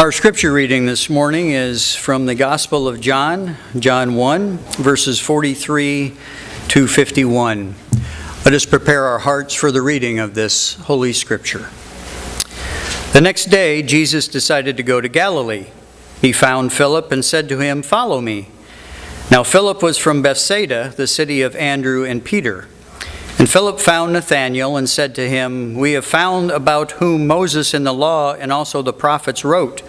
Our scripture reading this morning is from the Gospel of John, John 1, verses 43 to 51. Let us prepare our hearts for the reading of this Holy Scripture. The next day, Jesus decided to go to Galilee. He found Philip and said to him, "Follow me." Now Philip was from Bethsaida, the city of Andrew and Peter. And Philip found Nathanael and said to him, "We have found about whom Moses in the law and also the prophets wrote,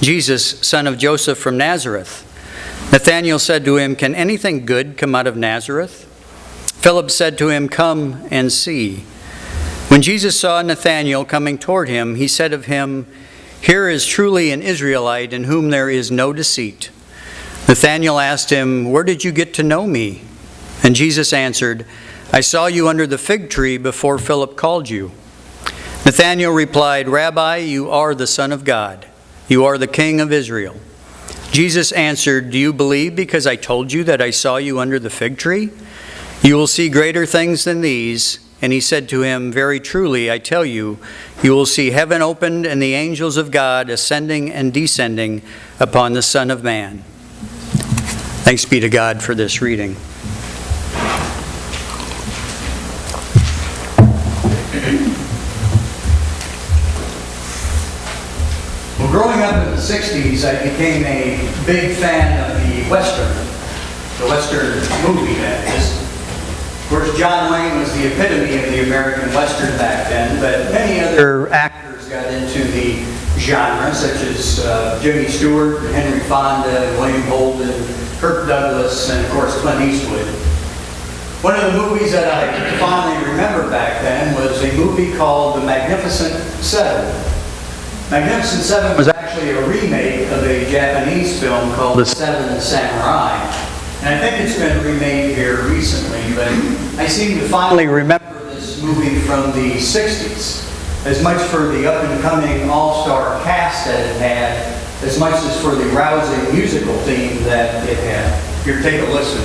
Jesus, son of Joseph from Nazareth." Nathanael said to him, "Can anything good come out of Nazareth?" Philip said to him, "Come and see." When Jesus saw Nathanael coming toward him, he said of him, "Here is truly an Israelite in whom there is no deceit." Nathanael asked him, "Where did you get to know me?" And Jesus answered, "I saw you under the fig tree before Philip called you." Nathanael replied, "Rabbi, you are the Son of God. You are the King of Israel." Jesus answered, "Do you believe because I told you that I saw you under the fig tree? You will see greater things than these." And he said to him, "Very truly, I tell you, you will see heaven opened and the angels of God ascending and descending upon the Son of Man." Thanks be to God for this reading. Well, growing up in the 60s, I became a big fan of the Western movie, that is. Of course, John Wayne was the epitome of the American Western back then, but many other actors got into the genre, such as Jimmy Stewart, Henry Fonda, William Holden, Kirk Douglas, and of course Clint Eastwood. One of the movies that I fondly remember back then was a movie called The Magnificent Seven. Magnificent Seven was actually a remake of a Japanese film called The Seven Samurai. And I think it's been remade here recently, but I seem to fondly remember this movie from the 60s. As much for the up-and-coming all-star cast that it had, as much as for the rousing musical theme that it had. Here, take a listen.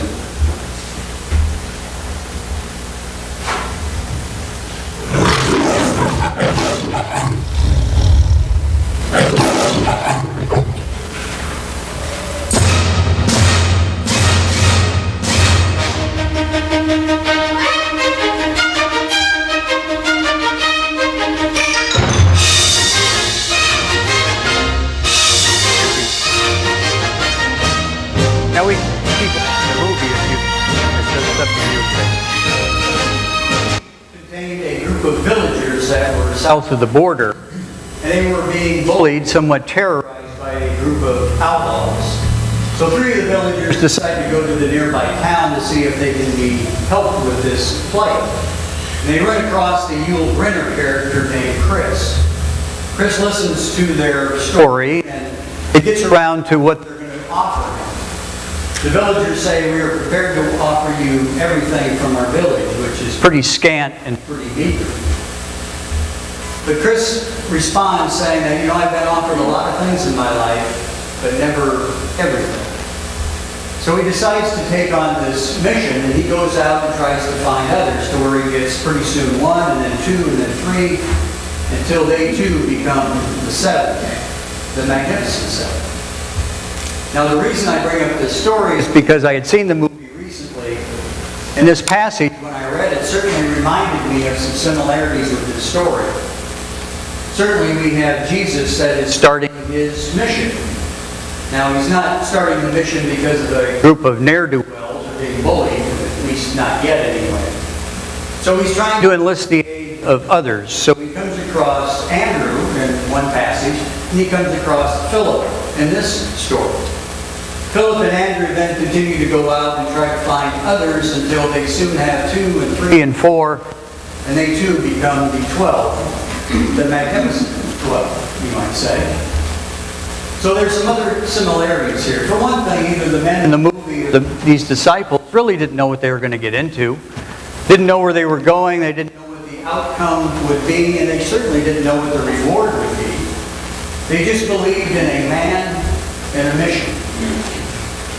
Now we can keep the movie if you, it's up to you. It contained a group of villagers that were south of the border, and they were being bullied, somewhat terrorized by a group of outlaws. So three of the villagers decide to go to the nearby town to see if they can be helped with this plight. And they run across the Yul Brynner character named Chris. Chris listens to their story, and it gets around to what they're going to offer him. The villagers say, "We are prepared to offer you everything from our village," which is pretty scant and pretty meager. But Chris responds saying that, "I've been offered a lot of things in my life, but never everything." So he decides to take on this mission, and he goes out and tries to find others, to where he gets pretty soon one, and then two, and then three, until they too become the seven, the Magnificent Seven. Now, the reason I bring up this story is because I had seen the movie recently, and this passage, when I read it, certainly reminded me of some similarities with this story. Certainly, we have Jesus that is starting his mission. Now, he's not starting the mission because of a group of ne'er-do-wells or being bullied, at least not yet anyway. So he's trying to enlist the aid of others. So he comes across Andrew in one passage, and he comes across Philip in this story. Philip and Andrew then continue to go out and try to find others until they soon have 2 and 3 and 4, and they too become the 12, the Magnificent 12, you might say. So there's some other similarities here. For one thing, either the men in the movie or these disciples really didn't know what they were going to get into, didn't know where they were going, they didn't know what the outcome would be, and they certainly didn't know what the reward would be. They just believed in a man and a mission.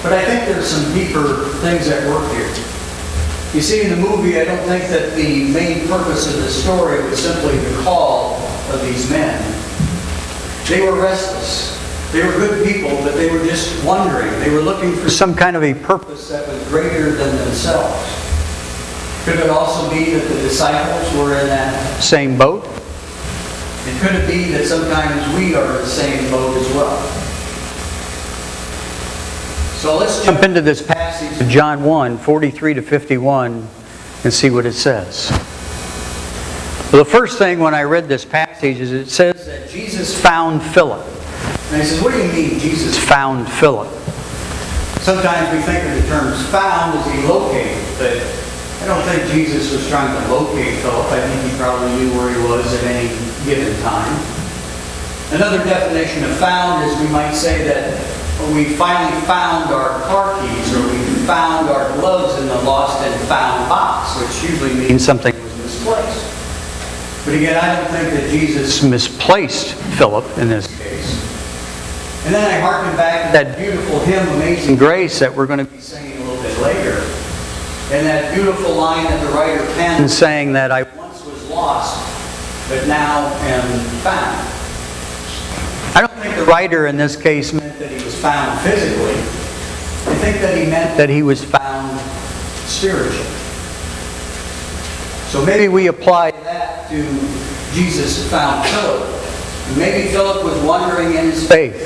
But I think there's some deeper things at work here. You see, in the movie, I don't think that the main purpose of the story was simply the call of these men. They were restless. They were good people, but they were just wondering. They were looking for some kind of a purpose that was greater than themselves. Could it also be that the disciples were in that same boat? And could it be that sometimes we are in the same boat as well? So let's jump into this passage of John 1, 43 to 51, and see what it says. Well, the first thing when I read this passage is it says that Jesus found Philip. And he says, what do you mean Jesus found Philip? Sometimes we think of the terms found as he located, but I don't think Jesus was trying to locate Philip. I think he probably knew where he was at any given time. Another definition of found is we might say that we finally found our car keys, or we found our gloves in the lost and found box, which usually means something was misplaced. But again, I don't think that Jesus misplaced Philip in this case. And then I hearken back to that beautiful hymn, Amazing Grace, that we're going to be singing a little bit later. And that beautiful line that the writer penned, saying that I once was lost, but now am found. I don't think the writer in this case meant that he was found physically. I think that he meant that he was found spiritually. So maybe we apply that to Jesus found Philip. Maybe Philip was wandering in his faith.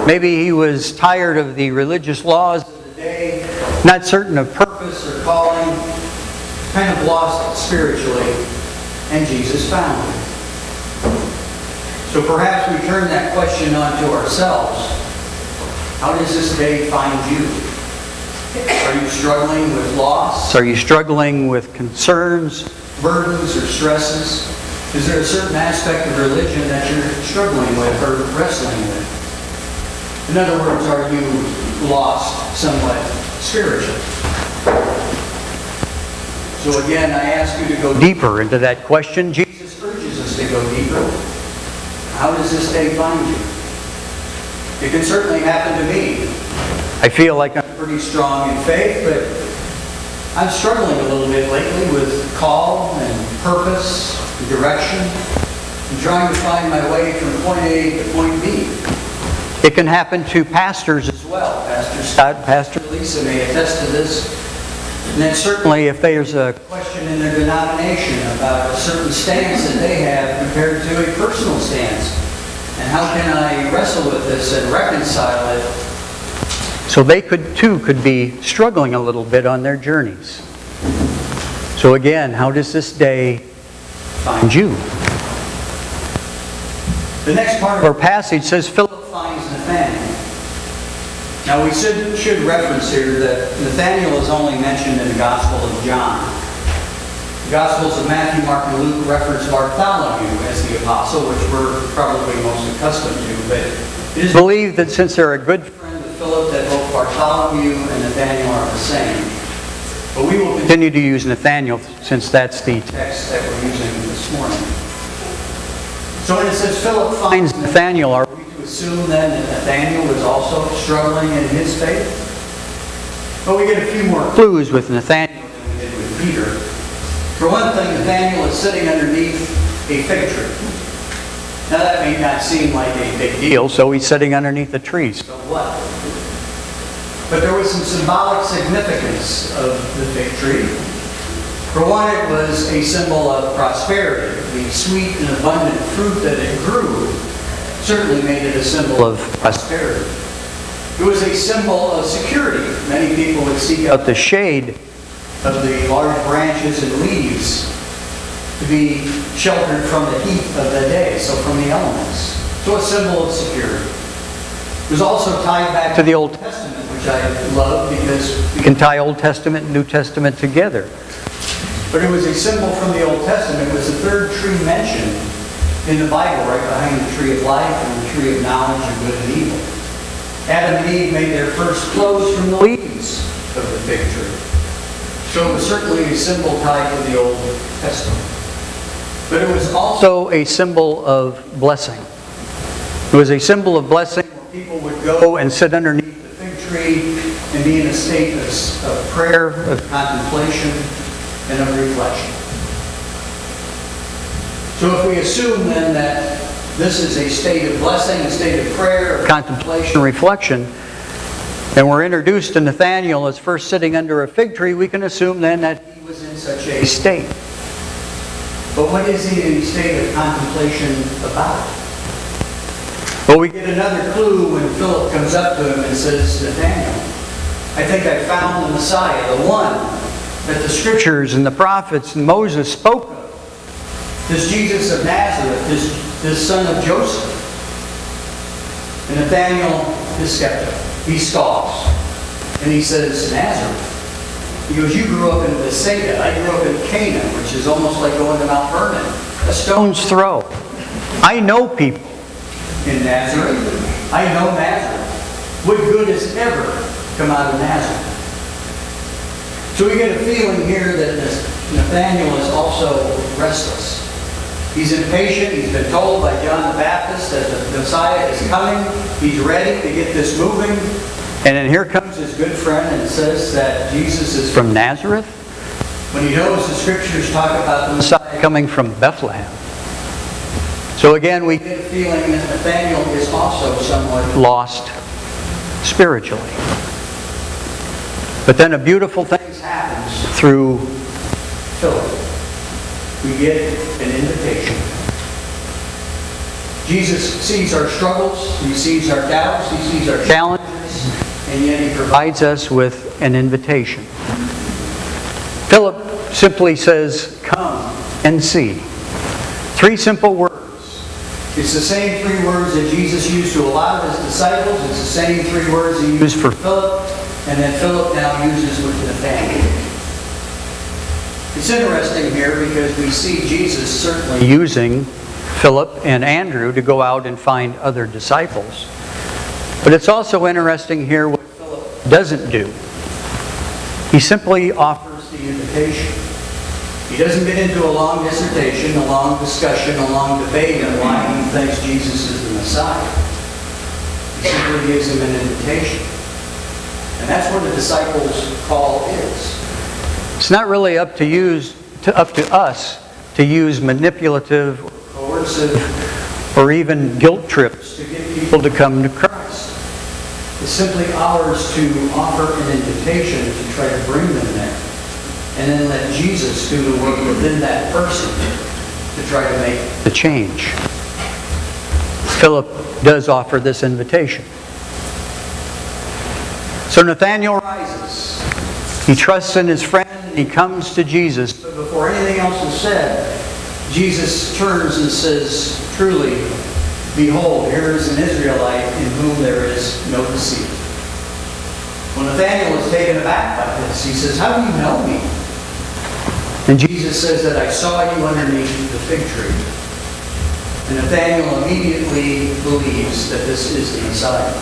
Maybe he was tired of the religious laws of the day, not certain of purpose or calling, kind of lost spiritually, and Jesus found him. So perhaps we turn that question on to ourselves. How does this day find you? Are you struggling with loss? Are you struggling with concerns, burdens, or stresses? Is there a certain aspect of religion that you're struggling with or wrestling with? In other words, are you lost somewhat spiritually? So again, I ask you to go deeper into that question. Jesus urges us to go deeper. How does this day find you? It can certainly happen to me. I feel like I'm pretty strong in faith, but I'm struggling a little bit lately with call and purpose, and direction, and trying to find my way from point A to point B. It can happen to pastors as well. Pastor Scott, Pastor Lisa may attest to this. And then certainly if there's a question in their denomination about a certain stance that they have compared to a personal stance, and how can I wrestle with this and reconcile it? So they could be struggling a little bit on their journeys. So again, how does this day find you? The next part of our passage says Philip finds Nathanael. Now we should reference here that Nathanael is only mentioned in the Gospel of John. The Gospels of Matthew, Mark, and Luke reference Bartholomew as the apostle, which we're probably most accustomed to. But it is believed that since they're a good friend of Philip, that both Bartholomew and Nathanael are the same. But we will continue to use Nathanael since that's the text that we're using this morning. So when it says Philip finds Nathanael, are we to assume then that Nathanael was also struggling in his faith? Well, we get a few more clues with Nathanael than we did with Peter. For one thing, Nathanael is sitting underneath a fig tree. Now that may not seem like a big deal, so he's sitting underneath a tree. So what? But there was some symbolic significance of the fig tree. For one, it was a symbol of prosperity. The sweet and abundant fruit that it grew certainly made it a symbol of prosperity. It was a symbol of security. Many people would seek out the shade of the large branches and leaves to be sheltered from the heat of the day, so from the elements. So a symbol of security. It was also tied back to the Old Testament, which I love because we can tie Old Testament and New Testament together. But it was a symbol from the Old Testament. It was the third tree mentioned in the Bible, right behind the tree of life and the tree of knowledge of good and evil. Adam and Eve made their first clothes from the leaves of the fig tree. So it was certainly a symbol tied to the Old Testament. But it was also a symbol of blessing. It was a symbol of blessing where people would go and sit underneath the fig tree and be in a state of prayer, of contemplation, and of reflection. So if we assume then that This is a state of blessing, a state of prayer, of contemplation, reflection. And we're introduced to Nathanael as first sitting under a fig tree. We can assume then that he was in such a state. But what is he in a state of contemplation about? Well, we get another clue when Philip comes up to him and says, Nathanael, I think I found the Messiah, the one that the Scriptures and the prophets and Moses spoke of. This Jesus of Nazareth, this son of Joseph. And Nathanael is skeptical. He scoffs. And he says, Nazareth. He goes, you grew up in Bethsaida. I grew up in Cana, which is almost like going to Mount Vernon. A stone's throw. I know people in Nazareth. I know Nazareth. What good has ever come out of Nazareth? So we get a feeling here that Nathanael is also restless. He's impatient. He's been told by John the Baptist that the Messiah is coming. He's ready to get this moving. And then here comes his good friend and says that Jesus is from Nazareth, when he knows the Scriptures talk about the Messiah coming from Bethlehem. So again, we get a feeling that Nathanael is also somewhat lost spiritually. But then a beautiful thing happens through Philip. We get an invitation. Jesus sees our struggles, he sees our doubts, he sees our challenges, and yet he provides us with an invitation. Philip simply says, come and see. 3 simple words. It's the same 3 words that Jesus used to a lot of his disciples. It's the same 3 words he used for Philip, and then Philip now uses with Nathanael. It's interesting here because we see Jesus certainly using Philip and Andrew to go out and find other disciples. But it's also interesting here what Philip doesn't do. He simply offers the invitation. He doesn't get into a long dissertation, a long discussion, a long debate on why he thinks Jesus is the Messiah. He simply gives him an invitation. And that's what a disciple's call is. It's not really up to us to use manipulative, or coercive, or even guilt trips to get people to come to Christ. It's simply ours to offer an invitation to try to bring them there. And then let Jesus do the work within that person to try to make the change. Philip does offer this invitation. So Nathanael rises. He trusts in his friend and he comes to Jesus. But before anything else is said, Jesus turns and says, truly, behold, here is an Israelite in whom there is no deceit. When Nathanael is taken aback by this, he says, how do you know me? And Jesus says that I saw you underneath the fig tree. And Nathanael immediately believes that this is the Messiah.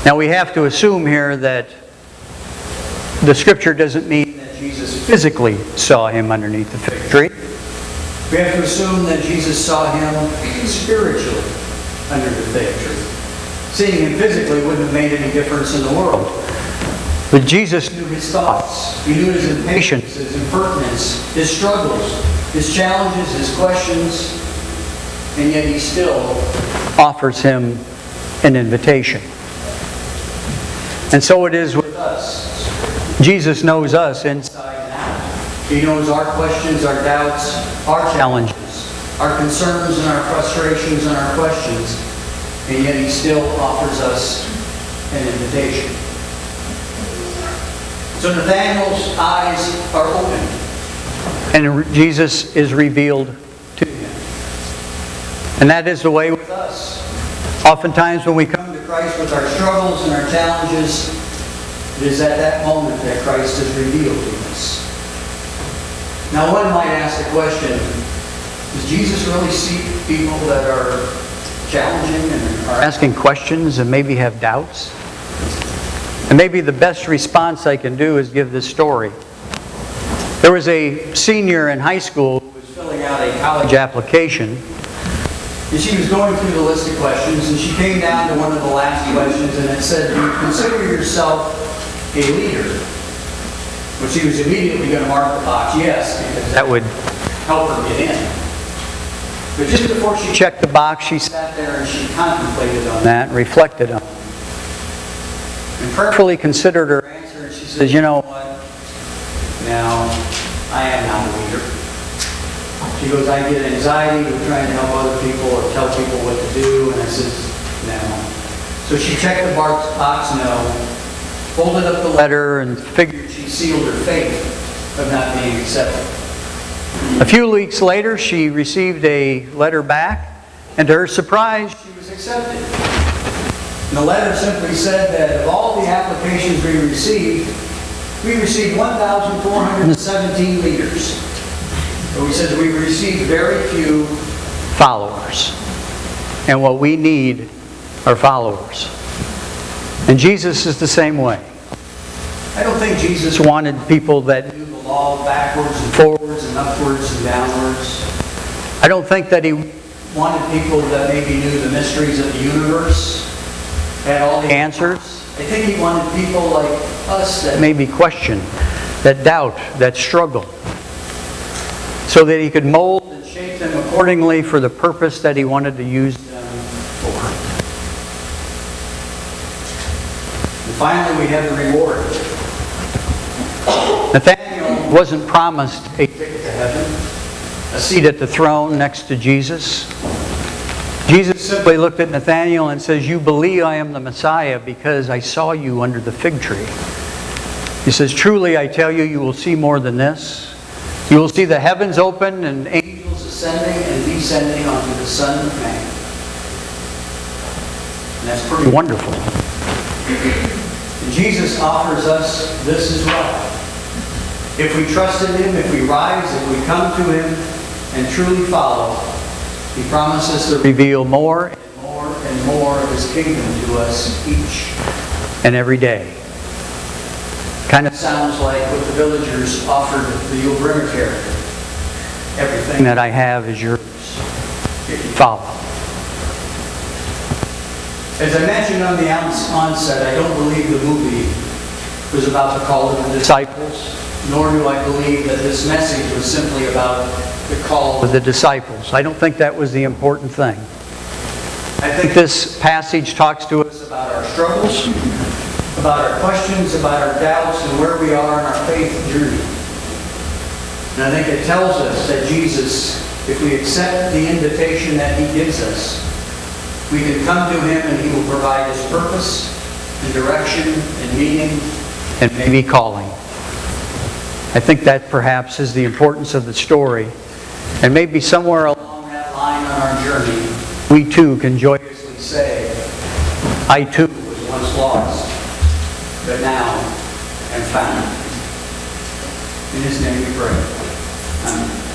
Now we have to assume here that the Scripture doesn't mean that Jesus physically saw him underneath the fig tree. We have to assume that Jesus saw him spiritually under the fig tree. Seeing him physically wouldn't have made any difference in the world. But Jesus knew his thoughts. He knew his impatience, his impertinence, his struggles, his challenges, his questions, and yet he still offers him an invitation. And so it is with us. Jesus knows us inside and out. He knows our questions, our doubts, our challenges, our concerns and our frustrations and our questions, and yet he still offers us an invitation. So Nathanael's eyes are opened, and Jesus is revealed to him. And that is the way with us. Oftentimes when we come to Christ with our struggles and our challenges, it is at that moment that Christ is revealed to us. Now one might ask the question, does Jesus really see people that are challenging and are asking questions and maybe have doubts? And maybe the best response I can do is give this story. There was a senior in high school who was filling out a college application. And she was going through the list of questions, and she came down to one of the last questions, and it said, do you consider yourself a leader? Well, she was immediately going to mark the box yes, because that would help her get in. But just before she checked the box, she sat there and she contemplated on that and reflected on it. And prayerfully considered her answer, and she says, you know what? Now, I am not a leader. She goes, I get anxiety with trying to help other people or tell people what to do. And I says, no. So she checked the box no, folded up the letter, and figured she sealed her fate of not being accepted. A few weeks later, she received a letter back, and to her surprise, she was accepted. And the letter simply said that of all the applications we received 1,417 leaders. So he says we received very few followers. And what we need are followers. And Jesus is the same way. I don't think Jesus wanted people that knew the law backwards and forwards and upwards and downwards. I don't think that He wanted people that maybe knew the mysteries of the universe, had all the answers. I think He wanted people like us that maybe question, that doubt, that struggle, so that He could mold and shape them accordingly for the purpose that He wanted to use them for. And finally, we have the reward. Nathanael wasn't promised a ticket to heaven, a seat at the throne next to Jesus. Jesus simply looked at Nathanael and says, you believe I am the Messiah because I saw you under the fig tree. He says, truly I tell you, you will see more than this. You will see the heavens open and angels ascending and descending onto the Son of Man. And that's pretty wonderful. And Jesus offers us this as well. If we trust in Him, if we rise, if we come to Him and truly follow, He promises to reveal more and more and more of His kingdom to us each and every day. Kind of sounds like what the villagers offered the Yul Brynner character. Everything that I have is yours if you follow. As I mentioned on the onset, I don't believe the movie was about the call of the disciples, nor do I believe that this message was simply about the call of the disciples. I don't think that was the important thing. I think this passage talks to us about our struggles, about our questions, about our doubts, and where we are in our faith journey. And I think it tells us that Jesus, if we accept the invitation that He gives us, we can come to Him and He will provide His purpose and direction and meaning and maybe calling. I think that perhaps is the importance of the story. And maybe somewhere along that line on our journey, we too can joyously say, I too was once lost, but now am found. In His name we pray. Amen.